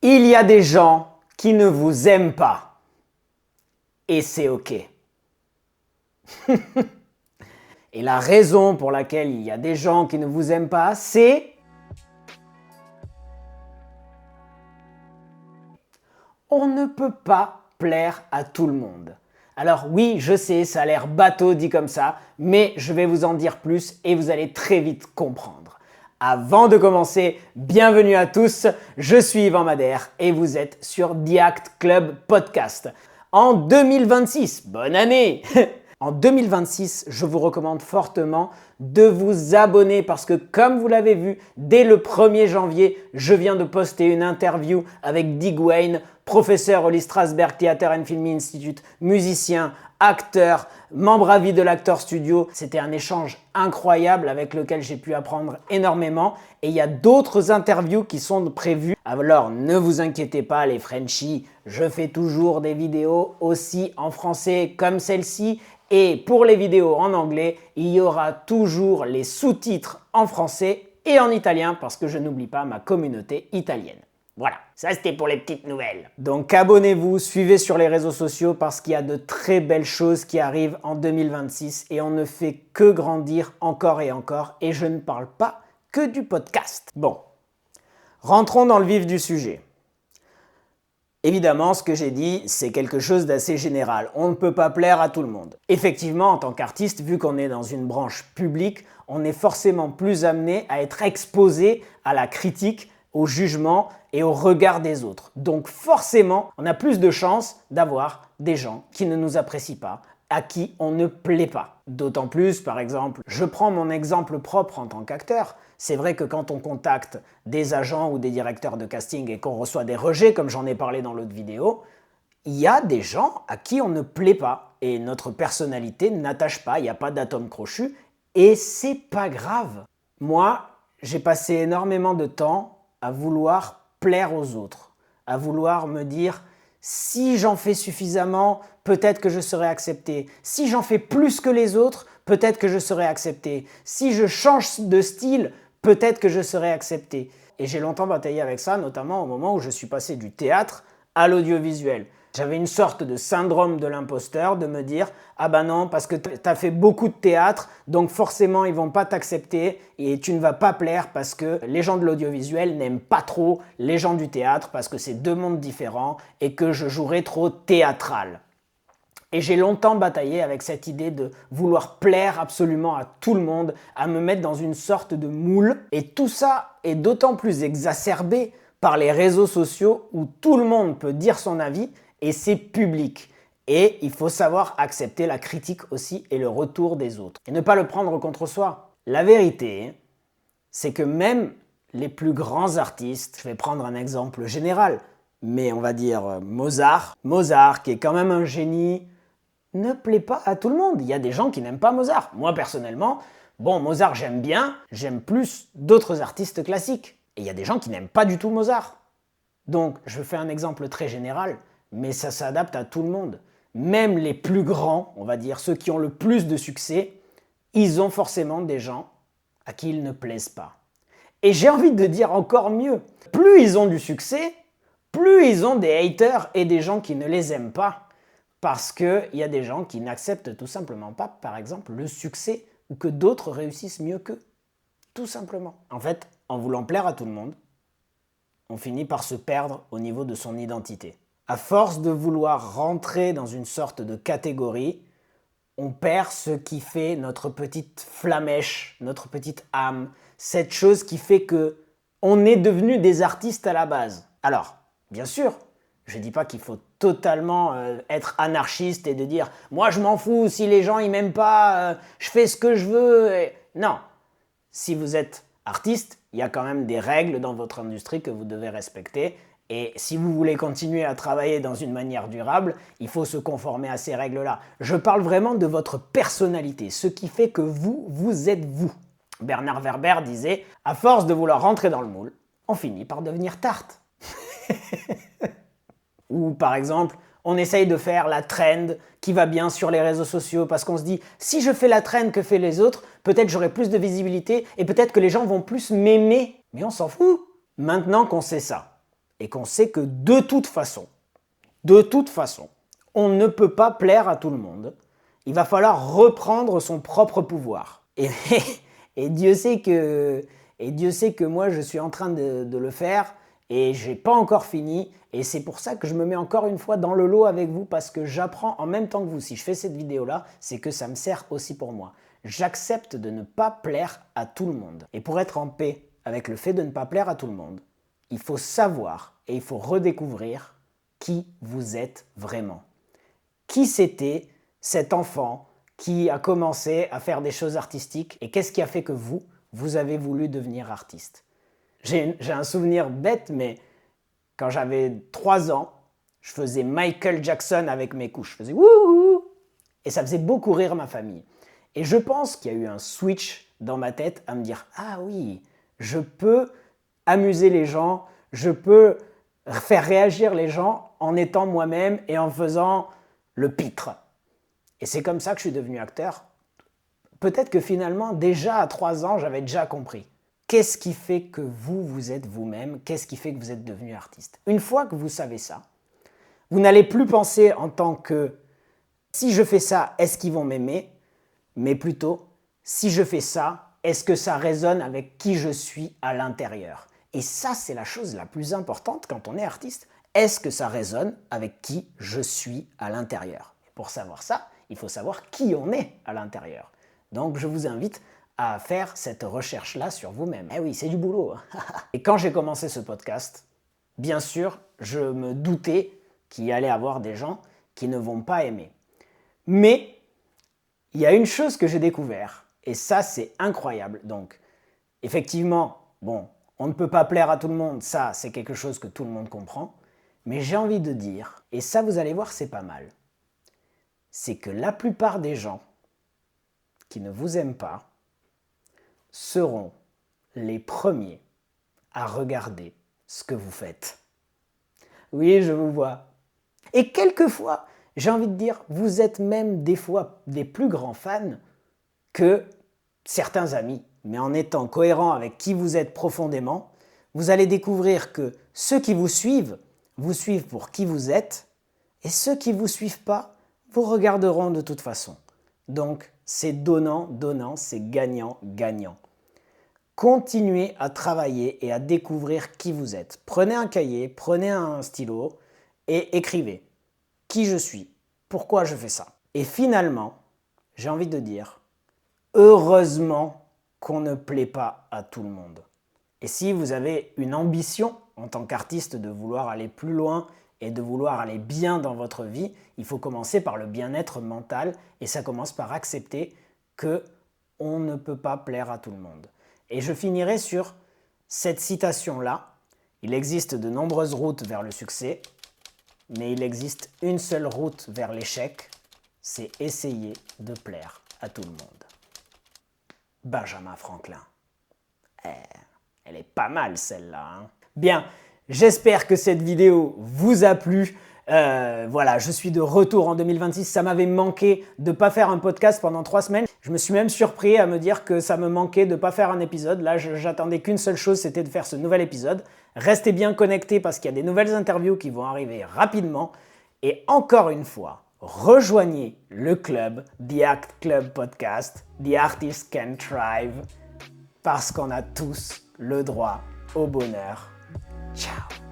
Il y a des gens qui ne vous aiment pas. Et c'est ok. Et la raison pour laquelle il y a des gens qui ne vous aiment pas, c'est... On ne peut pas plaire à tout le monde. Alors oui, je sais, ça a l'air bateau dit comme ça, mais je vais vous en dire plus et vous allez très vite comprendre. Avant de commencer, bienvenue à tous, je suis Yvan Madère et vous êtes sur The Act Club Podcast. En 2026, bonne année! En 2026, je vous recommande fortement de vous abonner parce que comme vous l'avez vu, dès le 1er janvier, je viens de poster une interview avec Dig Wayne, professeur au Lee Strasberg Theatre and Film Institute, musicien, acteur, membre à vie de l'Actor Studio. C'était un échange incroyable avec lequel j'ai pu apprendre énormément et il y a d'autres interviews qui sont prévues. Alors ne vous inquiétez pas les Frenchies, je fais toujours des vidéos aussi en français comme celle-ci. Et pour les vidéos en anglais, il y aura toujours les sous-titres en français et en italien parce que je n'oublie pas ma communauté italienne. Voilà, ça c'était pour les petites nouvelles. Donc abonnez-vous, suivez sur les réseaux sociaux parce qu'il y a de très belles choses qui arrivent en 2026 et on ne fait que grandir encore et encore et je ne parle pas que du podcast. Bon, rentrons dans le vif du sujet. Évidemment, ce que j'ai dit, c'est quelque chose d'assez général. On ne peut pas plaire à tout le monde. Effectivement, en tant qu'artiste, vu qu'on est dans une branche publique, on est forcément plus amené à être exposé à la critique, au jugement et au regard des autres. Donc forcément, on a plus de chances d'avoir des gens qui ne nous apprécient pas, à qui on ne plaît pas. D'autant plus, par exemple, je prends mon exemple propre en tant qu'acteur. C'est vrai que quand on contacte des agents ou des directeurs de casting et qu'on reçoit des rejets, comme j'en ai parlé dans l'autre vidéo, il y a des gens à qui on ne plaît pas et notre personnalité n'attache pas, il n'y a pas d'atome crochu et c'est pas grave. Moi, j'ai passé énormément de temps à vouloir plaire aux autres, à vouloir me dire si j'en fais suffisamment, peut-être que je serai accepté. Si j'en fais plus que les autres, peut-être que je serai accepté. Si je change de style, peut-être que je serai accepté. Et j'ai longtemps bataillé avec ça, notamment au moment où je suis passé du théâtre à l'audiovisuel. J'avais une sorte de syndrome de l'imposteur, de me dire « Ah ben non, parce que tu as fait beaucoup de théâtre, donc forcément ils vont pas t'accepter et tu ne vas pas plaire parce que les gens de l'audiovisuel n'aiment pas trop les gens du théâtre parce que c'est deux mondes différents et que je jouerai trop théâtral. » Et j'ai longtemps bataillé avec cette idée de vouloir plaire absolument à tout le monde, à me mettre dans une sorte de moule. Et tout ça est d'autant plus exacerbé par les réseaux sociaux où tout le monde peut dire son avis et c'est public. Et il faut savoir accepter la critique aussi et le retour des autres. Et ne pas le prendre contre soi. La vérité, c'est que même les plus grands artistes, je vais prendre un exemple général, mais on va dire Mozart, qui est quand même un génie, ne plaît pas à tout le monde. Il y a des gens qui n'aiment pas Mozart. Moi, personnellement, bon, Mozart, j'aime bien, j'aime plus d'autres artistes classiques. Et il y a des gens qui n'aiment pas du tout Mozart. Donc, je fais un exemple très général, mais ça s'adapte à tout le monde. Même les plus grands, on va dire, ceux qui ont le plus de succès, ils ont forcément des gens à qui ils ne plaisent pas. Et j'ai envie de dire encore mieux. Plus ils ont du succès, plus ils ont des haters et des gens qui ne les aiment pas. Parce qu'il y a des gens qui n'acceptent tout simplement pas, par exemple, le succès ou que d'autres réussissent mieux qu'eux. Tout simplement. En fait, en voulant plaire à tout le monde, on finit par se perdre au niveau de son identité. À force de vouloir rentrer dans une sorte de catégorie, on perd ce qui fait notre petite flamèche, notre petite âme, cette chose qui fait que on est devenu des artistes à la base. Alors, bien sûr, je ne dis pas qu'il faut totalement être anarchiste et de dire « moi je m'en fous, si les gens ils m'aiment pas, je fais ce que je veux ». Non, si vous êtes artiste, il y a quand même des règles dans votre industrie que vous devez respecter et si vous voulez continuer à travailler dans une manière durable, il faut se conformer à ces règles-là. Je parle vraiment de votre personnalité, ce qui fait que vous êtes vous. Bernard Werber disait « à force de vouloir rentrer dans le moule, on finit par devenir tarte ». Ou par exemple, on essaye de faire la trend qui va bien sur les réseaux sociaux parce qu'on se dit « si je fais la trend que font les autres, peut-être j'aurai plus de visibilité et peut-être que les gens vont plus m'aimer. » Mais on s'en fout. Maintenant qu'on sait ça, et qu'on sait que de toute façon, on ne peut pas plaire à tout le monde. Il va falloir reprendre son propre pouvoir. Et Dieu sait que moi, je suis en train de le faire et j'ai pas encore fini. Et c'est pour ça que je me mets encore une fois dans le lot avec vous parce que j'apprends en même temps que vous. Si je fais cette vidéo-là, c'est que ça me sert aussi pour moi. J'accepte de ne pas plaire à tout le monde. Et pour être en paix avec le fait de ne pas plaire à tout le monde, il faut savoir et il faut redécouvrir qui vous êtes vraiment. Qui c'était cet enfant qui a commencé à faire des choses artistiques et qu'est-ce qui a fait que vous avez voulu devenir artiste? J'ai un souvenir bête, mais quand j'avais 3 ans, je faisais Michael Jackson avec mes couches. Je faisais wouhou et ça faisait beaucoup rire ma famille. Et je pense qu'il y a eu un switch dans ma tête à me dire « Ah oui, je peux amuser les gens, je peux faire réagir les gens en étant moi-même et en faisant le pitre. » Et c'est comme ça que je suis devenu acteur. Peut-être que finalement, déjà à 3 ans, j'avais déjà compris. Qu'est-ce qui fait que vous êtes vous-même? Qu'est-ce qui fait que vous êtes devenu artiste? Une fois que vous savez ça, vous n'allez plus penser en tant que « si je fais ça, est-ce qu'ils vont m'aimer ?» mais plutôt « si je fais ça, est-ce que ça résonne avec qui je suis à l'intérieur ?» Et ça, c'est la chose la plus importante quand on est artiste. Est-ce que ça résonne avec qui je suis à l'intérieur? Pour savoir ça, il faut savoir qui on est à l'intérieur. Donc je vous invite à faire cette recherche-là sur vous-même. Eh oui, c'est du boulot. Et quand j'ai commencé ce podcast, bien sûr, je me doutais qu'il y allait avoir des gens qui ne vont pas aimer. Mais il y a une chose que j'ai découvert, et ça c'est incroyable. Donc, effectivement, bon, on ne peut pas plaire à tout le monde, ça c'est quelque chose que tout le monde comprend, mais j'ai envie de dire, et ça vous allez voir c'est pas mal, c'est que la plupart des gens qui ne vous aiment pas seront les premiers à regarder ce que vous faites. Oui, je vous vois. Et quelquefois, j'ai envie de dire, vous êtes même des fois des plus grands fans que certains amis. Mais en étant cohérent avec qui vous êtes profondément, vous allez découvrir que ceux qui vous suivent pour qui vous êtes, et ceux qui ne vous suivent pas, vous regarderont de toute façon. Donc, c'est donnant, c'est gagnant. Continuez à travailler et à découvrir qui vous êtes. Prenez un cahier, prenez un stylo et écrivez. Qui je suis? Pourquoi je fais ça? Et finalement, j'ai envie de dire, heureusement qu'on ne plaît pas à tout le monde. Et si vous avez une ambition en tant qu'artiste de vouloir aller plus loin et de vouloir aller bien dans votre vie, il faut commencer par le bien-être mental et ça commence par accepter qu'on ne peut pas plaire à tout le monde. Et je finirai sur cette citation-là. Il existe de nombreuses routes vers le succès, mais il existe une seule route vers l'échec, c'est essayer de plaire à tout le monde. Benjamin Franklin. Elle est pas mal celle-là. Hein. Bien, j'espère que cette vidéo vous a plu. Voilà, je suis de retour en 2026. Ça m'avait manqué de ne pas faire un podcast pendant 3 semaines. Je me suis même surpris à me dire que ça me manquait de ne pas faire un épisode. Là, j'attendais qu'une seule chose, c'était de faire ce nouvel épisode. Restez bien connectés parce qu'il y a des nouvelles interviews qui vont arriver rapidement. Et encore une fois, rejoignez le club, The Act Club Podcast, The Artist Can Thrive, parce qu'on a tous le droit au bonheur. Ciao!